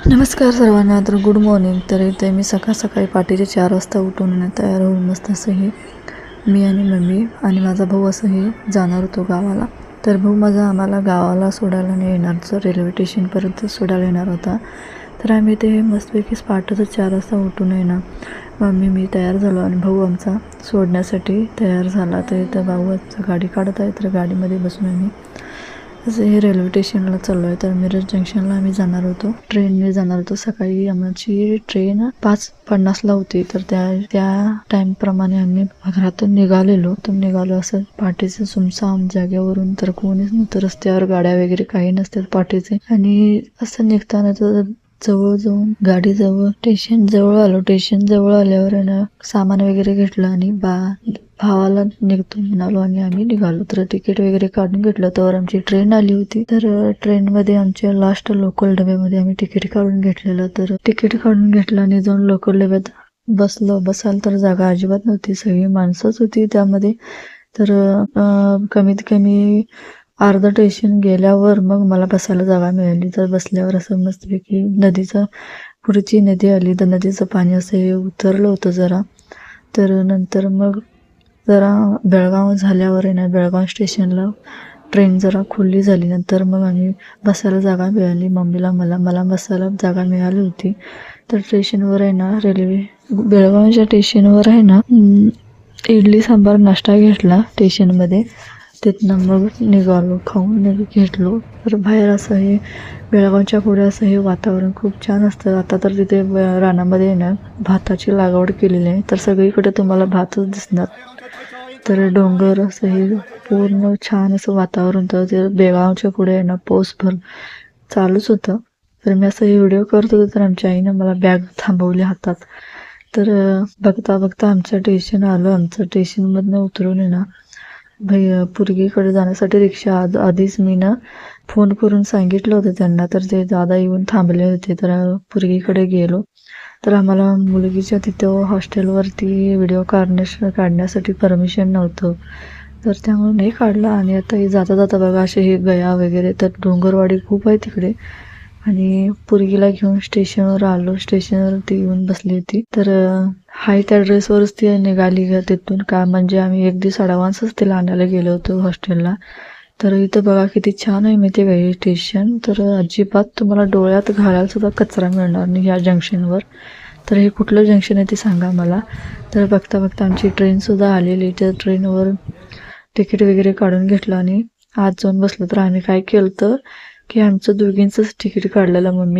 नमस्कार सर्वांना. तर गुड मॉर्निंग. तर इथे मी सकाळी पहाटेचे 4 वाजता उठून तयार होऊन मस्त असंही मी आणि मम्मी आणि माझा भाऊ असंही जाणार होतो गावाला. तर भाऊ माझा आम्हाला गावाला सोडायला नाही येणार, तर रेल्वे स्टेशनपर्यंत सोडायला येणार होता. तर आम्ही ते मस्तपैकी पहाटेचं 4 वाजता उठून मम्मी मी तयार झालो आणि भाऊ आमचा सोडण्यासाठी तयार झाला. तर इथं भाऊ गाडी काढत आहे, तर गाडीमध्ये बसून आम्ही असं हे रेल्वे स्टेशनला चाललो आहे. तर मिरज जंक्शनला आम्ही जाणार होतो, ट्रेनने जाणार होतो. सकाळी आमची ट्रेन 5:50ला होती. तर त्या टाईमप्रमाणे आम्ही घरातून निघालो असं पहाटेचं सुमसाम जागेवरून. तर कोणीच नव्हतं रस्त्यावर, गाड्या वगैरे काही नसतात पहाटेचे. आणि असं निघताना तर जवळ जाऊन गाडी जवळ स्टेशन जवळ आलो. स्टेशन जवळ आल्यावर सामान वगैरे घेतलं आणि भावाला निघतो म्हणालो आणि आम्ही निघालो. तर तिकीट वगैरे काढून घेतलं. तर आमची ट्रेन आली होती. तर ट्रेनमध्ये आमच्या लास्ट लोकल डब्यामध्ये आम्ही तिकीट काढून घेतलेलं. तर तिकीट काढून घेतलं आणि जाऊन लोकल डब्यात बसाल तर जागा अजिबात नव्हती, सगळी माणसंच होती त्यामध्ये. तर कमीत कमी अर्धा स्टेशन गेल्यावर मग मला बसायला जागा मिळाली. तर बसल्यावर असं मस्तपैकी पुढची नदी आली. तर नदीचं पाणी असं हे उतरलं होतं जरा. तर नंतर मग जरा बेळगाव झाल्यावर बेळगाव स्टेशनला ट्रेन जरा खुल्ली झाली. नंतर मग आम्ही बसायला जागा मिळाली मम्मीला, मला बसायला जागा मिळाली होती. तर स्टेशनवर बेळगावच्या स्टेशनवर इडली सांबार नाश्ता घेतला स्टेशनमध्ये. तिथनं मग निघालो, खाऊन घेतलो. तर बाहेर असं हे बेळगावच्या पुढे असं हे वातावरण खूप छान असतं. आता तर तिथे रानामध्ये भाताची लागवड केलेली आहे. तर सगळीकडे तुम्हाला भातच दिसणार. तर डोंगर असं हे पूर्ण छान असं वातावरण होतं. ते बेळगावच्या पुढे पाऊस चालूच होतं. तर मी असं हे व्हिडिओ करत होतो. तर आमच्या आईनं मला बॅग थांबवली हातात. तर बघता बघता आमचं स्टेशन आलं. आमचं स्टेशनमधनं उतरून पुरगीकडे जाण्यासाठी रिक्षा आधीच मी फोन करून सांगितलं होतं त्यांना. तर ते दादा येऊन थांबले होते. तर पुरगीकडे गेलो. तर आम्हाला मुलगीच्या तिथं हॉस्टेलवरती व्हिडिओ काढण्यासाठी परमिशन नव्हतं. तर त्यामुळे नाही काढला. आणि आता हे जाता जाता बघा असे हे गया वगैरे, तर डोंगरवाडी खूप आहे तिकडे. आणि पुरगीला घेऊन स्टेशनवर आलो. स्टेशनवर ती येऊन बसली होती. तर हाय त्या ड्रेसवरच ती निघाली तिथून. का म्हणजे आम्ही एक दिवस ॲडव्हान्सच तिला आणायला गेलो होतो हॉस्टेलला. तर इथं बघा किती छान आहे माहिती आहे स्टेशन. तर अजिबात तुम्हाला डोळ्यात घालायला सुद्धा कचरा मिळणार नाही ह्या जंक्शनवर. तर हे कुठलं जंक्शन आहे ते सांगा मला. तर बघता बघता आमची ट्रेनसुद्धा आलेली. त्या ट्रेनवर तिकीट वगैरे काढून घेतलं आणि आत जाऊन बसलो. तर आम्ही काय केलं तर की आमचं दोघींचंच तिकीट काढलेलं. मम्मी